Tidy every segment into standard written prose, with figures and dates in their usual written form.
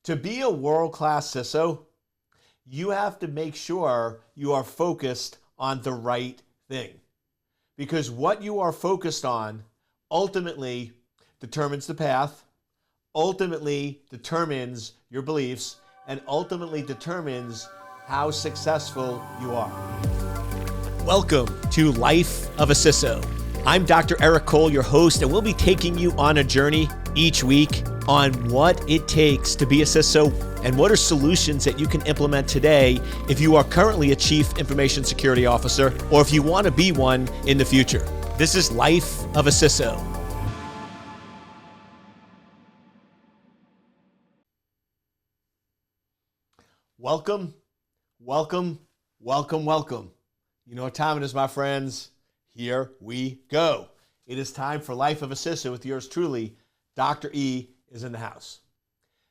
To be a world-class CISO, you have to make sure you are focused on the right thing. Because what you are focused on ultimately determines the path, ultimately determines your beliefs, and ultimately determines how successful you are. Welcome to Life of a CISO. I'm Dr. Eric Cole, your host, and we'll be taking you on a journey each week on what it takes to be a CISO and what are solutions that you can implement today if you are currently a Chief Information Security Officer or if you want to be one in the future. This is Life of a CISO. Welcome, welcome, welcome, welcome. You know what time it is, my friends. Here we go. It is time for Life of a CISO with yours truly. Dr. E is in the house.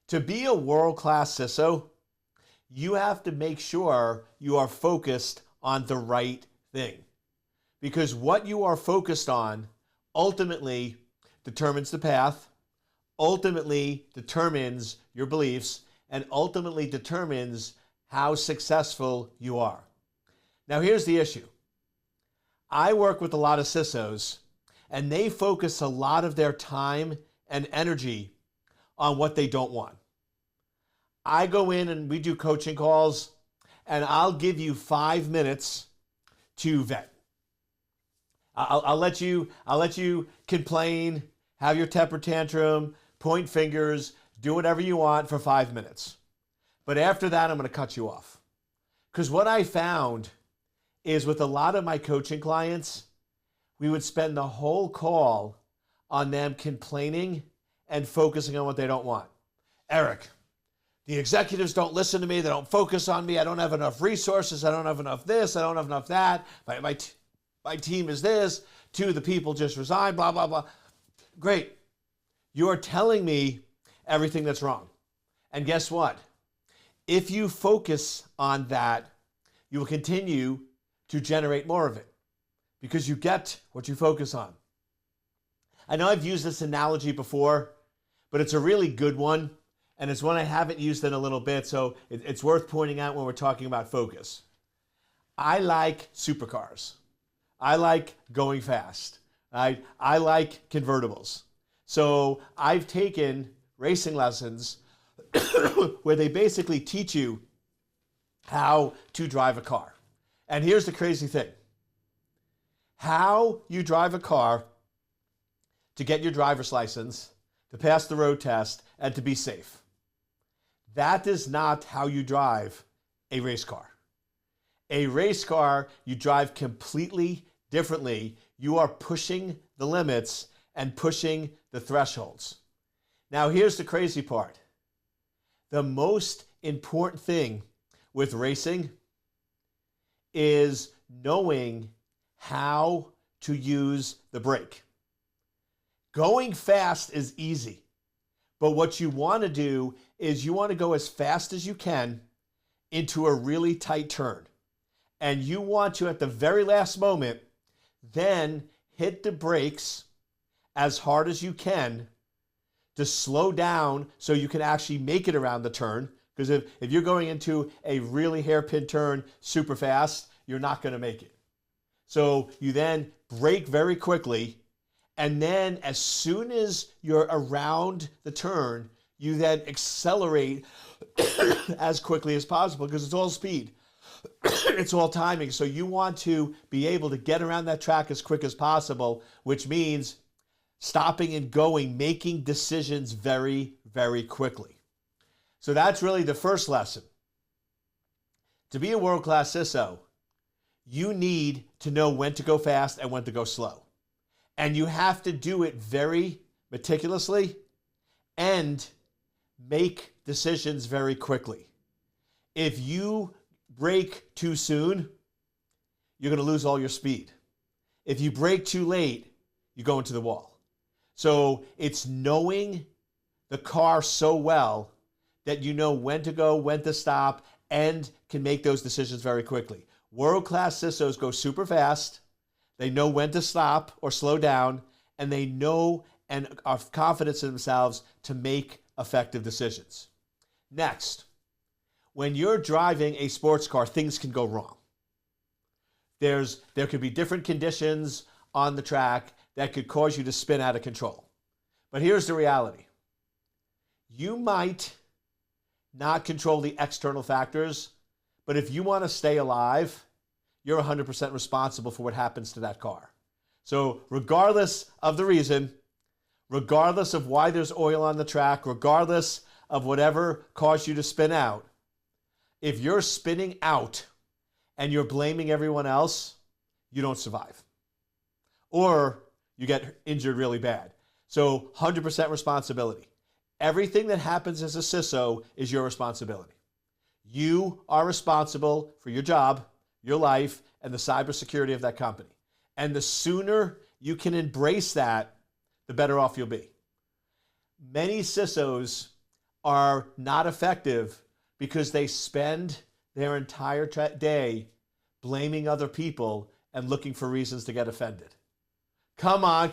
To be a world-class CISO, you have to make sure you are focused on the right thing. Because what you are focused on ultimately determines the path, ultimately determines your beliefs, and ultimately determines how successful you are. Now, here's the issue. I work with a lot of CISOs, and they focus a lot of their time and energy on what they don't want. I go in and we do coaching calls, and I'll give you 5 minutes to vet. I'll let you complain, have your temper tantrum, point fingers, do whatever you want for 5 minutes. But after that, I'm going to cut you off. Because what I found is with a lot of my coaching clients, we would spend the whole call on them complaining and focusing on what they don't want. Eric, the executives don't listen to me. They don't focus on me. I don't have enough resources. I don't have enough this. I don't have enough that. My team is this. 2 of the people just resigned, blah, blah, blah. Great. You are telling me everything that's wrong. And guess what? If you focus on that, you will continue to generate more of it because you get what you focus on. I know I've used this analogy before, but it's a really good one, and it's one I haven't used in a little bit, so it's worth pointing out when we're talking about focus. I like supercars. I like going fast. I like convertibles. So I've taken racing lessons where they basically teach you how to drive a car. And here's the crazy thing. How you drive a car to get your driver's license, to pass the road test, and to be safe. That is not how you drive a race car. A race car, you drive completely differently. You are pushing the limits and pushing the thresholds. Now, here's the crazy part. The most important thing with racing is knowing how to use the brake. Going fast is easy, but what you want to do is you want to go as fast as you can into a really tight turn. And you want to, at the very last moment, then hit the brakes as hard as you can to slow down so you can actually make it around the turn. Because if you're going into a really hairpin turn super fast, you're not going to make it. So you then brake very quickly, and then as soon as you're around the turn, you then accelerate as quickly as possible because it's all speed. It's all timing. So you want to be able to get around that track as quick as possible, which means stopping and going, making decisions very, very quickly. So that's really the first lesson. To be a world-class CISO, you need to know when to go fast and when to go slow. And you have to do it very meticulously and make decisions very quickly. If you brake too soon, you're going to lose all your speed. If you brake too late, you go into the wall. So it's knowing the car so well that you know when to go, when to stop, and can make those decisions very quickly. World-class CISOs go super fast. They know when to stop or slow down, and they know and have confidence in themselves to make effective decisions. Next, when you're driving a sports car, things can go wrong. There could be different conditions on the track that could cause you to spin out of control. But here's the reality. You might not control the external factors, but if you want to stay alive, you're 100% responsible for what happens to that car. So regardless of the reason, regardless of why there's oil on the track, regardless of whatever caused you to spin out, if you're spinning out and you're blaming everyone else, you don't survive. Or you get injured really bad. So 100% responsibility. Everything that happens as a CISO is your responsibility. You are responsible for your job, your life, and the cybersecurity of that company. And the sooner you can embrace that, the better off you'll be. Many CISOs are not effective because they spend their entire day blaming other people and looking for reasons to get offended. Come on.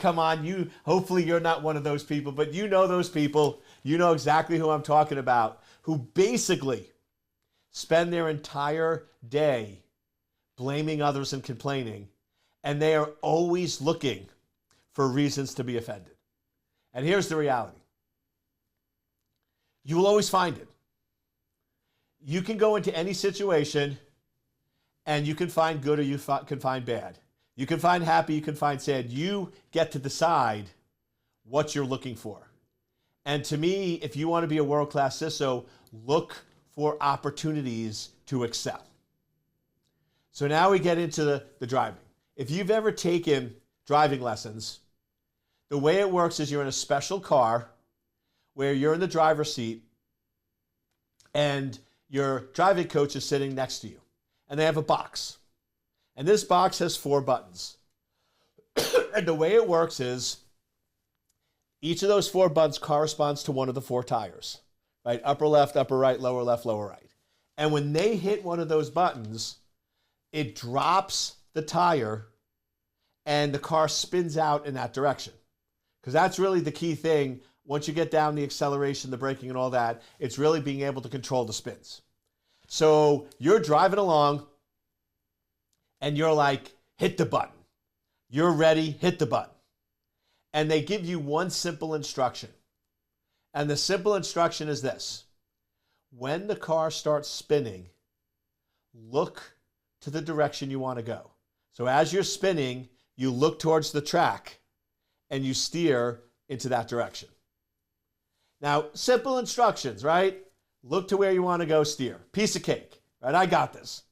Hopefully you're not one of those people, but you know those people. You know exactly who I'm talking about, who basically spend their entire day blaming others and complaining, and they are always looking for reasons to be offended. And here's the reality. You will always find it. You can go into any situation and you can find good or you can find bad. You can find happy, you can find sad. You get to decide what you're looking for. And to me, if you want to be a world-class CISO, look for opportunities to excel. So now we get into the driving. If you've ever taken driving lessons, the way it works is you're in a special car where you're in the driver's seat and your driving coach is sitting next to you. And they have a box. And this box has 4 buttons. And the way it works is each of those 4 buttons corresponds to one of the 4 tires, right? Upper left, upper right, lower left, lower right. And when they hit one of those buttons, it drops the tire and the car spins out in that direction. Because that's really the key thing. Once you get down the acceleration, the braking and all that, it's really being able to control the spins. So you're driving along and you're like, hit the button. You're ready, hit the button. And they give you one simple instruction. And the simple instruction is this. When the car starts spinning, look to the direction you want to go. So as you're spinning, you look towards the track and you steer into that direction. Now, simple instructions, right? Look to where you want to go, steer. Piece of cake, right? I got this.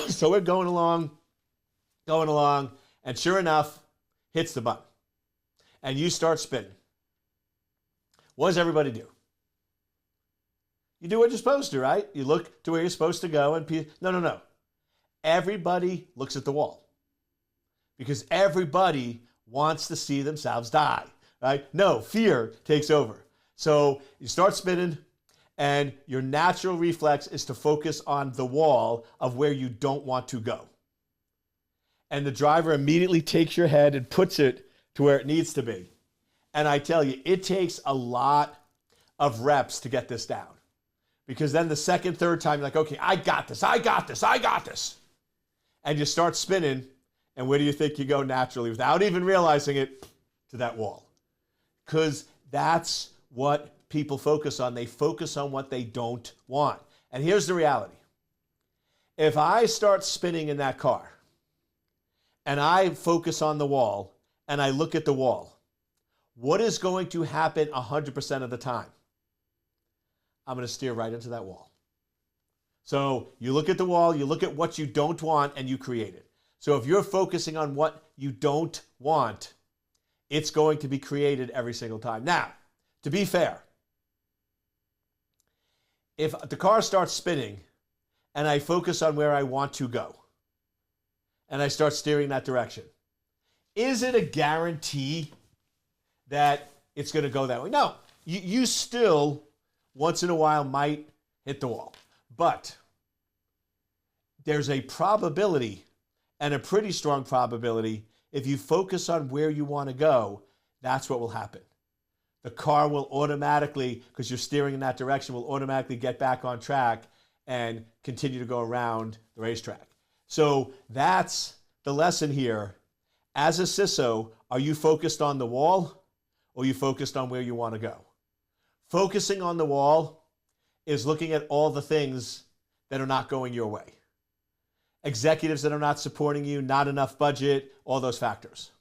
So we're going along, and sure enough, hits the button. And you start spinning. What does everybody do? You do what you're supposed to, right? You look to where you're supposed to go and no. Everybody looks at the wall. Because everybody wants to see themselves die, right? No, fear takes over. So you start spinning, and your natural reflex is to focus on the wall of where you don't want to go. And the driver immediately takes your head and puts it to where it needs to be. And I tell you, it takes a lot of reps to get this down. Because then the second, third time, you're like, okay, I got this. And you start spinning, and where do you think you go naturally, without even realizing it, to that wall? Because that's what people focus on. They focus on what they don't want. And here's the reality. If I start spinning in that car, and I focus on the wall, and I look at the wall, what is going to happen 100% of the time? I'm going to steer right into that wall. So you look at the wall, you look at what you don't want, and you create it. So if you're focusing on what you don't want, it's going to be created every single time. Now, to be fair, if the car starts spinning and I focus on where I want to go and I start steering that direction, is it a guarantee that it's going to go that way? No, you still once in a while might hit the wall, but there's a probability, and a pretty strong probability, if you focus on where you want to go, that's what will happen. the car will automatically, because you're steering in that direction, will automatically get back on track and continue to go around the racetrack. So that's the lesson here. As a CISO, are you focused on the wall or are you focused on where you want to go? Focusing on the wall is looking at all the things that are not going your way. Executives that are not supporting you, not enough budget, all those factors.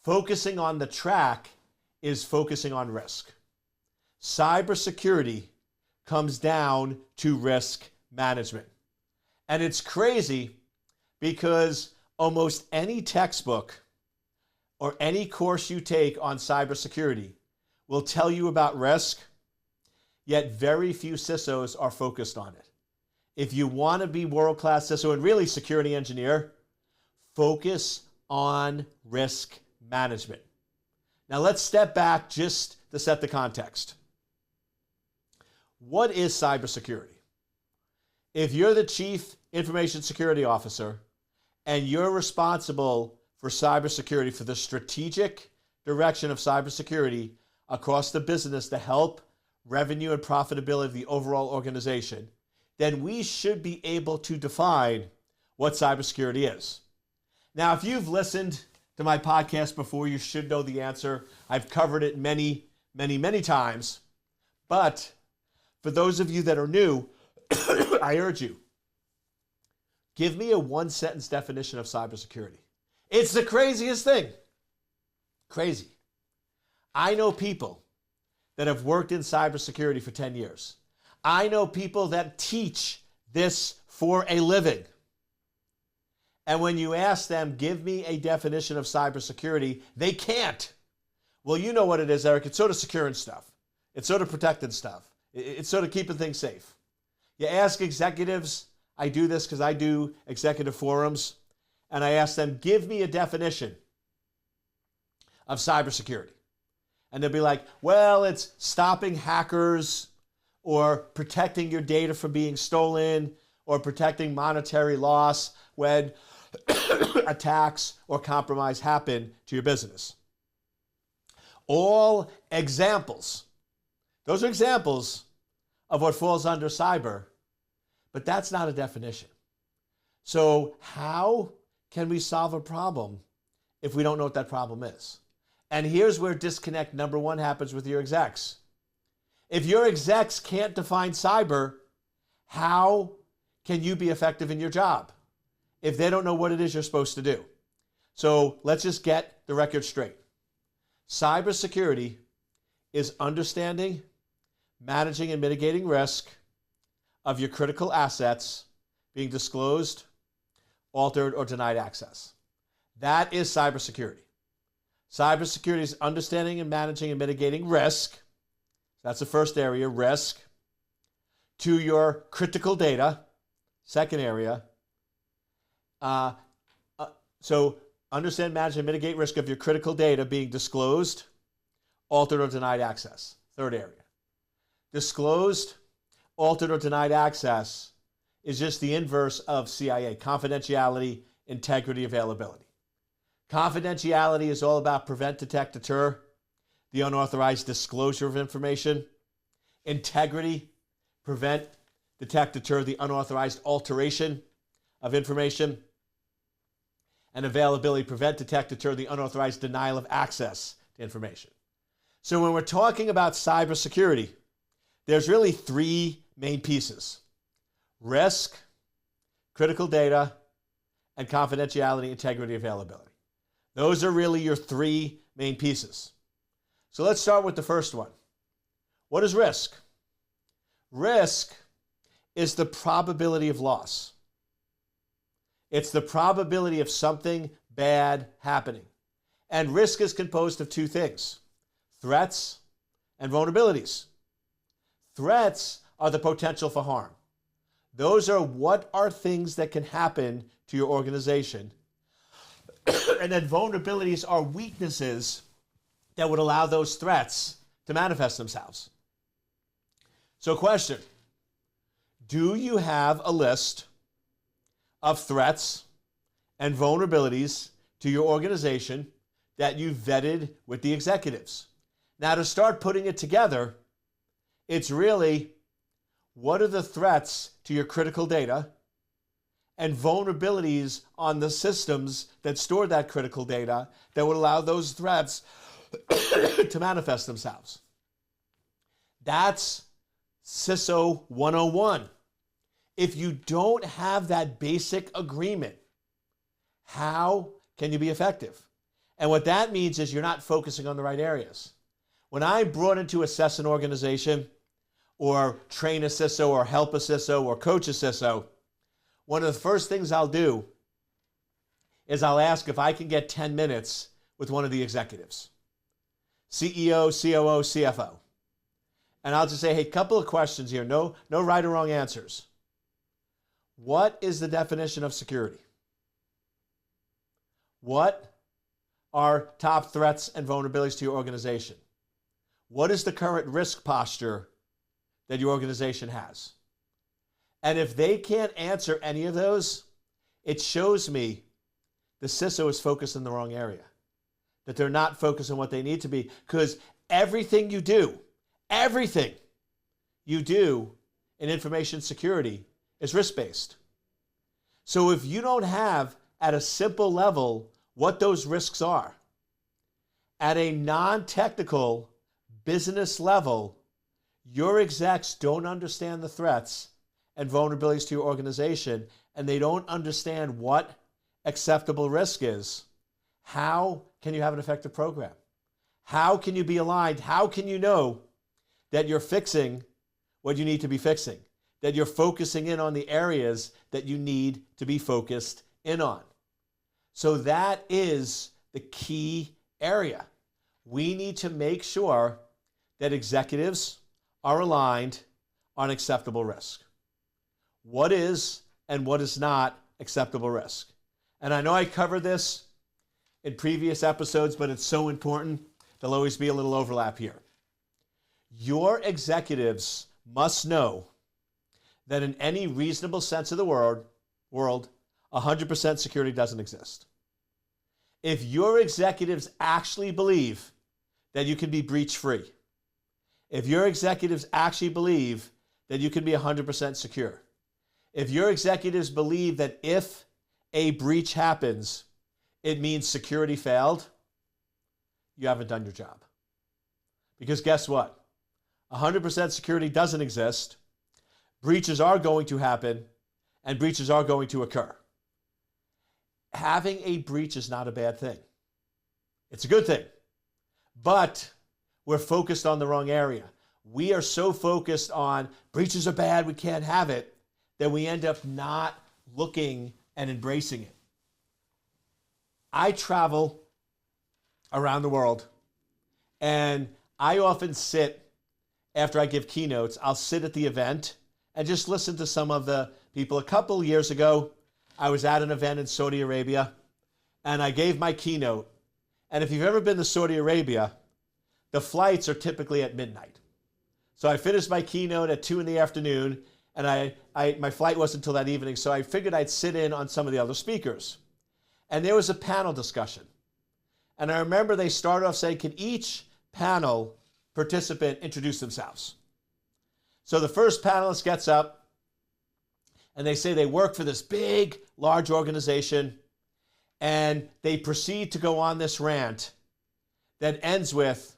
Focusing on the track is focusing on risk. Cybersecurity comes down to risk management. And it's crazy because almost any textbook or any course you take on cybersecurity will tell you about risk, yet very few CISOs are focused on it. If you want to be world-class CISO and really security engineer, focus on risk management. Now let's step back just to set the context. What is cybersecurity? If you're the chief information security officer and you're responsible for cybersecurity, for the strategic direction of cybersecurity across the business to help revenue and profitability of the overall organization, then we should be able to define what cybersecurity is. Now, if you've listened to my podcast before, you should know the answer. I've covered it many, many, many times. But for those of you that are new, I urge you, give me a one-sentence definition of cybersecurity. It's the craziest thing. Crazy. I know people that have worked in cybersecurity for 10 years. I know people that teach this for a living. And when you ask them, give me a definition of cybersecurity, they can't. Well, you know what it is, Eric. It's sort of securing stuff. It's sort of protecting stuff. It's sort of keeping things safe. You ask executives, I do this because I do executive forums, and I ask them, give me a definition of cybersecurity. And they'll be like, well, it's stopping hackers or protecting your data from being stolen or protecting monetary loss when attacks or compromise happen to your business. All examples. Those are examples of what falls under cyber, but that's not a definition. So how can we solve a problem if we don't know what that problem is? And here's where disconnect number one happens with your execs. If your execs can't define cyber, how can you be effective in your job if they don't know what it is you're supposed to do? So let's just get the record straight. Cybersecurity is understanding, managing, and mitigating risk of your critical assets being disclosed, altered, or denied access. That is cybersecurity. Cybersecurity is understanding and managing and mitigating risk. That's the first area, risk, to your critical data. Second area. So understand, manage, and mitigate risk of your critical data being disclosed, altered, or denied access. Third area. Disclosed, altered, or denied access is just the inverse of CIA, confidentiality, integrity, availability. Confidentiality is all about prevent, detect, deter the unauthorized disclosure of information. Integrity, prevent, detect, deter the unauthorized alteration of information. And availability, prevent, detect, deter the unauthorized denial of access to information. So when we're talking about cybersecurity, there's really three main pieces: risk, critical data, and confidentiality, integrity, availability. Those are really your three main pieces. So let's start with the first one. What is risk? Risk is the probability of loss. It's the probability of something bad happening. And risk is composed of two things: threats and vulnerabilities. Threats are the potential for harm. Those are what are things that can happen to your organization. And then vulnerabilities are weaknesses that would allow those threats to manifest themselves. So question, do you have a list of threats and vulnerabilities to your organization that you vetted with the executives? Now, to start putting it together, it's really, what are the threats to your critical data and vulnerabilities on the systems that store that critical data that would allow those threats to manifest themselves? That's CISO 101. If you don't have that basic agreement, how can you be effective? And what that means is you're not focusing on the right areas. When I'm brought in to assess an organization or train a CISO or help a CISO or coach a CISO, one of the first things I'll do is I'll ask if I can get 10 minutes with one of the executives, CEO, COO, CFO. And I'll just say, hey, couple of questions here, no right or wrong answers. What is the definition of security? What are top threats and vulnerabilities to your organization? What is the current risk posture that your organization has? And if they can't answer any of those, it shows me the CISO is focused in the wrong area, that they're not focused on what they need to be, because everything you do in information security is risk-based. So if you don't have at a simple level what those risks are, at a non-technical business level, your execs don't understand the threats and vulnerabilities to your organization, and they don't understand what acceptable risk is, how can you have an effective program? How can you be aligned? How can you know that you're fixing what you need to be fixing, that you're focusing in on the areas that you need to be focused in on? So that is the key area. We need to make sure that executives are aligned on acceptable risk. What is and what is not acceptable risk? And I know I covered this in previous episodes, but it's so important. There'll always be a little overlap here. Your executives must know that in any reasonable sense of the word, 100% security doesn't exist. If your executives actually believe that you can be breach-free, if your executives actually believe that you can be 100% secure, if your executives believe that if a breach happens, it means security failed, you haven't done your job. Because guess what? 100% security doesn't exist. Breaches are going to happen, and breaches are going to occur. Having a breach is not a bad thing. It's a good thing. But we're focused on the wrong area. We are so focused on breaches are bad, we can't have it, that we end up not looking and embracing it. I travel around the world, and I often sit, after I give keynotes, I'll sit at the event and just listen to some of the people. A couple years ago, I was at an event in Saudi Arabia, and I gave my keynote. And if you've ever been to Saudi Arabia, the flights are typically at midnight. So I finished my keynote at 2 in the afternoon, and my flight wasn't until that evening, so I figured I'd sit in on some of the other speakers. And there was a panel discussion. And I remember they started off saying, can each panel participant introduce themselves? So the first panelist gets up, and they say they work for this big, large organization, and they proceed to go on this rant that ends with,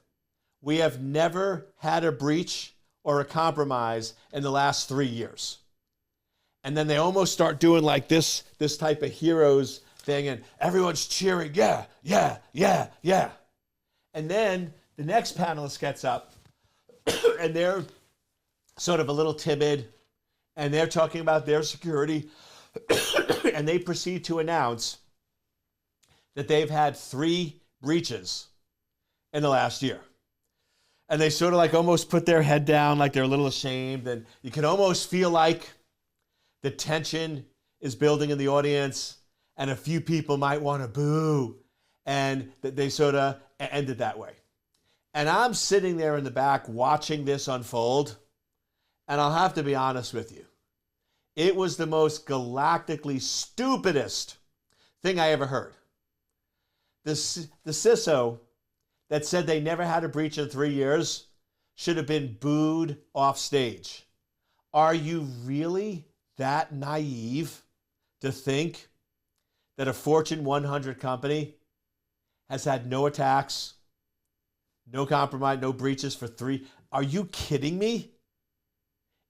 we have never had a breach or a compromise in the last 3 years. And then they almost start doing like this type of heroes thing, and everyone's cheering, yeah, yeah, yeah, yeah. And then the next panelist gets up, and they're sort of a little timid, and they're talking about their security, and they proceed to announce that they've had 3 breaches in the last year. And they sort of like almost put their head down like they're a little ashamed, and you can almost feel like the tension is building in the audience, and a few people might want to boo, and they sort of end it that way. And I'm sitting there in the back watching this unfold, and I'll have to be honest with you. It was the most galactically stupidest thing I ever heard. The CISO that said they never had a breach in 3 years should have been booed off stage. Are you really that naive to think that a Fortune 100 company has had no attacks, no compromise, no breaches for 3? Are you kidding me?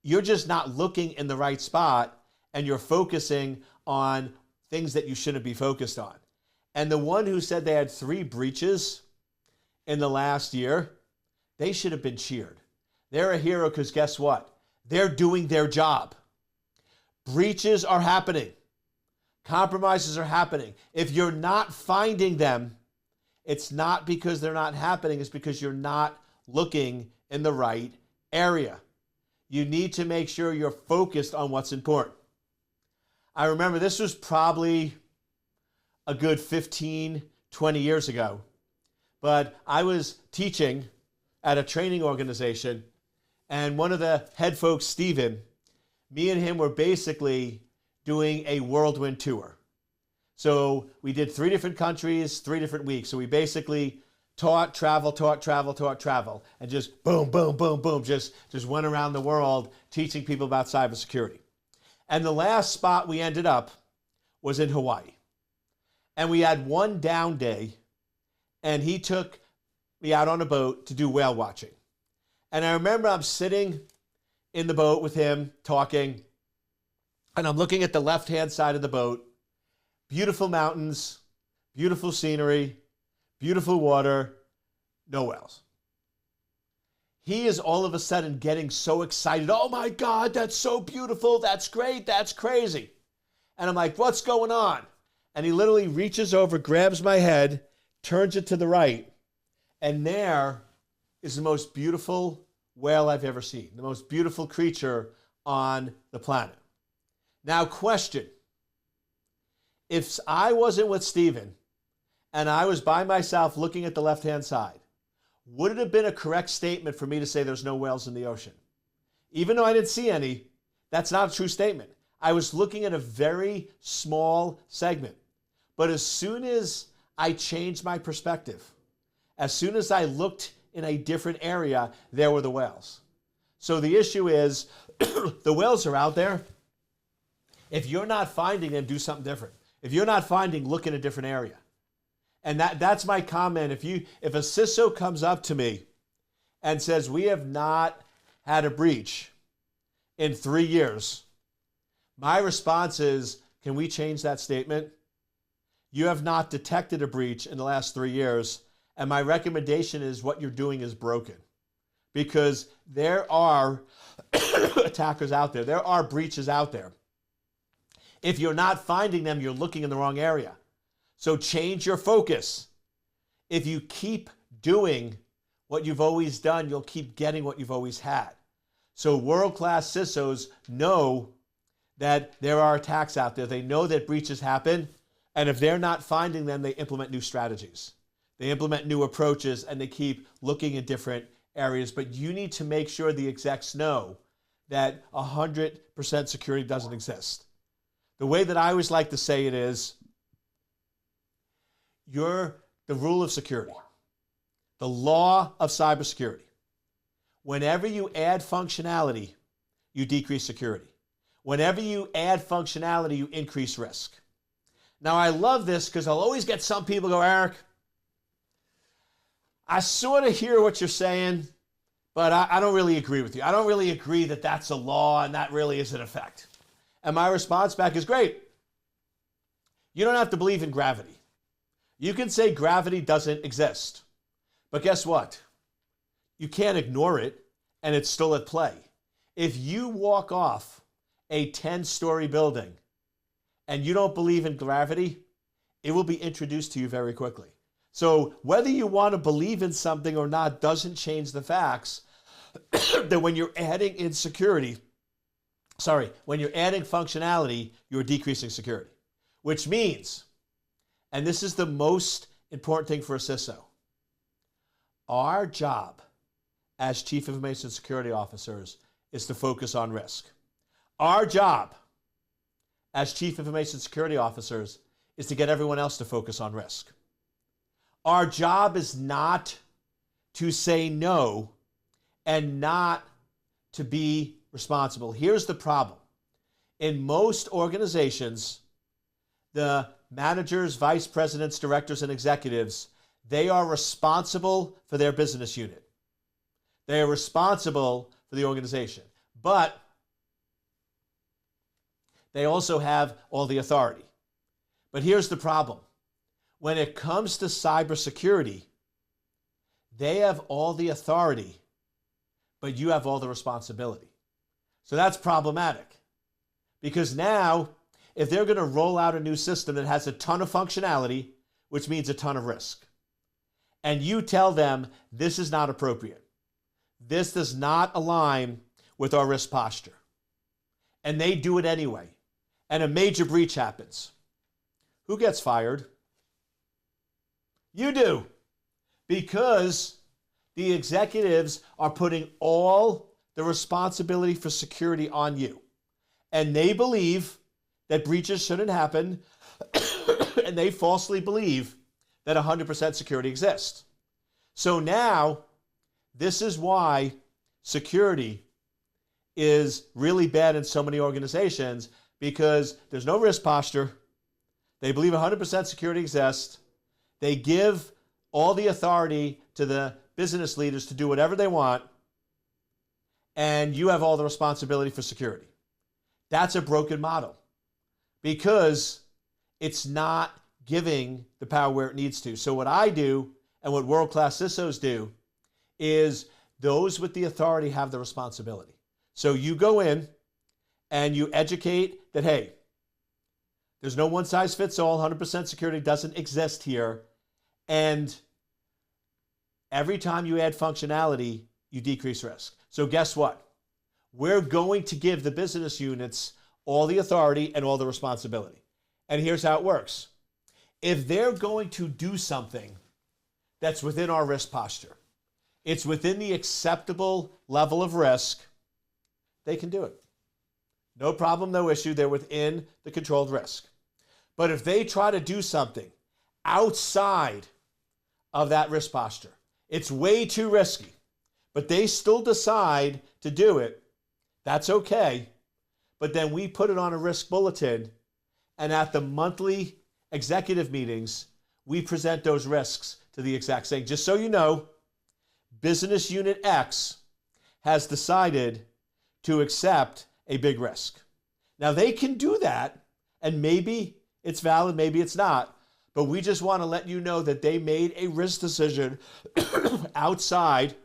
You're just not looking in the right spot, and you're focusing on things that you shouldn't be focused on. And the one who said they had 3 breaches in the last year, they should have been cheered. They're a hero because guess what? They're doing their job. Breaches are happening. Compromises are happening. If you're not finding them, it's not because they're not happening, it's because you're not looking in the right area. You need to make sure you're focused on what's important. I remember this was probably a good 15, 20 years ago, but I was teaching at a training organization, and one of the head folks, Steven, me and him were basically doing a whirlwind tour. So we did 3 different countries, 3 different weeks. So we basically taught, travel, and just boom, boom, boom, boom, just went around the world teaching people about cybersecurity. And the last spot we ended up was in Hawaii. And we had one down day, and he took me out on a boat to do whale watching. And I remember I'm sitting in the boat with him talking, and I'm looking at the left-hand side of the boat. Beautiful mountains, beautiful scenery, beautiful water, no whales. He is all of a sudden getting so excited. Oh my God, that's so beautiful. That's great. That's crazy. And I'm like, what's going on? And he literally reaches over, grabs my head, turns it to the right. And there is the most beautiful whale I've ever seen, the most beautiful creature on the planet. Now, question. If I wasn't with Steven and I was by myself looking at the left-hand side, would it have been a correct statement for me to say there's no whales in the ocean? Even though I didn't see any, that's not a true statement. I was looking at a very small segment. But as soon as I changed my perspective, as soon as I looked in a different area, there were the whales. So the issue is, the whales are out there. If you're not finding them, do something different. If you're not finding, look in a different area. And that's my comment. If a CISO comes up to me and says, we have not had a breach in 3 years, my response is, can we change that statement? You have not detected a breach in the last 3 years, and my recommendation is what you're doing is broken. Because there are attackers out there. There are breaches out there. If you're not finding them, you're looking in the wrong area. So change your focus. If you keep doing what you've always done, you'll keep getting what you've always had. So world-class CISOs know that there are attacks out there. They know that breaches happen. And if they're not finding them, they implement new strategies. They implement new approaches, and they keep looking in different areas. But you need to make sure the execs know that 100% security doesn't exist. The way that I always like to say it is, you're the rule of security, the law of cybersecurity. Whenever you add functionality, you decrease security. Whenever you add functionality, you increase risk. Now, I love this because I'll always get some people go, Eric, I sort of hear what you're saying, but I don't really agree with you. I don't really agree that that's a law and that really is in effect. And my response back is, great. You don't have to believe in gravity. You can say gravity doesn't exist. But guess what? You can't ignore it, and it's still at play. If you walk off a 10-story building and you don't believe in gravity, it will be introduced to you very quickly. So whether you want to believe in something or not doesn't change the facts that when you're adding when you're adding functionality, you're decreasing security. Which means, and this is the most important thing for a CISO, our job as Chief Information Security Officers is to focus on risk. Our job as Chief Information Security Officers is to get everyone else to focus on risk. Our job is not to say no and not to be responsible. Here's the problem. In most organizations, the managers, vice presidents, directors, and executives, they are responsible for their business unit. They are responsible for the organization. But they also have all the authority. But here's the problem. When it comes to cybersecurity, they have all the authority, but you have all the responsibility. So that's problematic. Because now, if they're going to roll out a new system that has a ton of functionality, which means a ton of risk, and you tell them this is not appropriate, this does not align with our risk posture, and they do it anyway, and a major breach happens, who gets fired? You do, because the executives are putting all the responsibility for security on you, and they believe that breaches shouldn't happen, and they falsely believe that 100% security exists. So now, this is why security is really bad in so many organizations, because there's no risk posture. They believe 100% security exists. They give all the authority to the business leaders to do whatever they want, and you have all the responsibility for security. That's a broken model, because it's not giving the power where it needs to. So what I do, and what world-class CISOs do, is those with the authority have the responsibility. So you go in and you educate that, hey, there's no one-size-fits-all, 100% security doesn't exist here, and every time you add functionality, you decrease risk. So guess what? We're going to give the business units all the authority and all the responsibility. And here's how it works. If they're going to do something that's within our risk posture, it's within the acceptable level of risk, they can do it. No problem, no issue. They're within the controlled risk. But if they try to do something outside of that risk posture, it's way too risky, but they still decide to do it, that's okay. But then we put it on a risk bulletin, and at the monthly executive meetings, we present those risks to the exec, saying, just so you know, business unit X has decided to accept a big risk. Now, they can do that, and maybe it's valid, maybe it's not, but we just want to let you know that they made a risk decision outside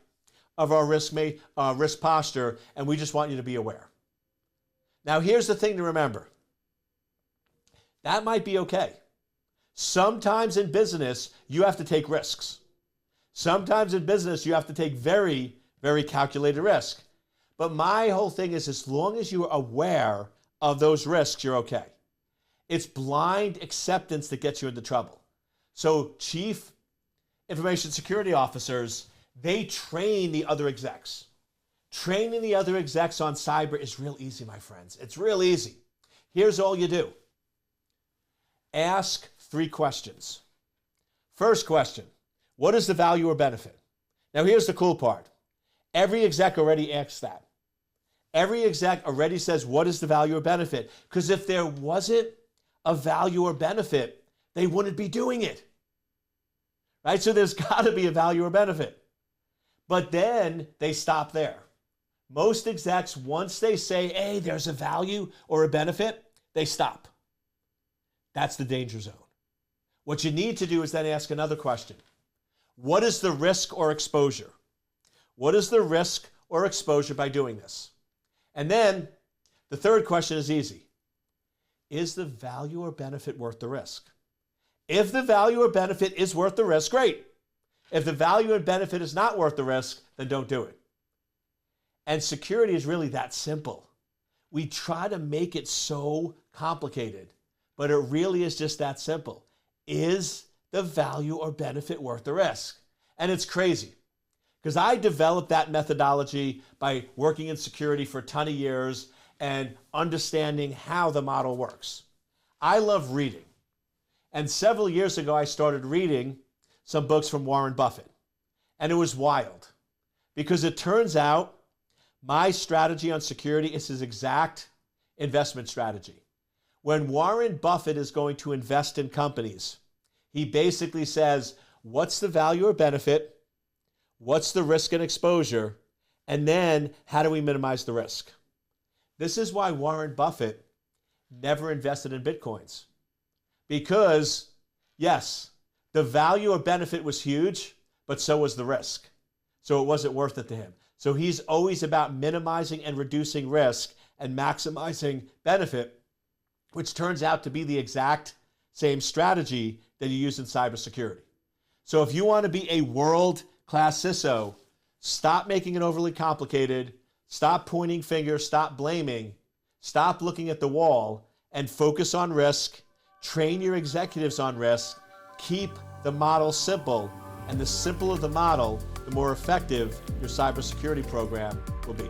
of our risk posture, and we just want you to be aware. Now, here's the thing to remember. That might be okay. Sometimes in business, you have to take risks. Sometimes in business, you have to take very, very calculated risk. But my whole thing is, as long as you are aware of those risks, you're okay. It's blind acceptance that gets you into trouble. So chief information security officers, they train the other execs. Training the other execs on cyber is real easy, my friends. It's real easy. Here's all you do. Ask 3 questions. First question, what is the value or benefit? Now here's the cool part. Every exec already asks that. Every exec already says, what is the value or benefit? Because if there wasn't a value or benefit, they wouldn't be doing it. Right? So there's got to be a value or benefit. But then they stop there. Most execs, once they say, hey, there's a value or a benefit, they stop. That's the danger zone. What you need to do is then ask another question. What is the risk or exposure? What is the risk or exposure by doing this? And then the third question is easy. Is the value or benefit worth the risk? If the value or benefit is worth the risk, great. If the value and benefit is not worth the risk, then don't do it. And security is really that simple. We try to make it so complicated, but it really is just that simple. Is the value or benefit worth the risk? And it's crazy, because I developed that methodology by working in security for a ton of years and understanding how the model works. I love reading. And several years ago, I started reading some books from Warren Buffett. And it was wild because it turns out my strategy on security is his exact investment strategy. When Warren Buffett is going to invest in companies, he basically says, what's the value or benefit? What's the risk and exposure? And then how do we minimize the risk? This is why Warren Buffett never invested in Bitcoins. Because, yes, the value or benefit was huge, but so was the risk. So it wasn't worth it to him. So he's always about minimizing and reducing risk and maximizing benefit, which turns out to be the exact same strategy that you use in cybersecurity. So if you want to be a world-class CISO, stop making it overly complicated, stop pointing fingers, stop blaming, stop looking at the wall, and focus on risk, train your executives on risk, keep the model simple, and the simpler the model, the more effective your cybersecurity program will be.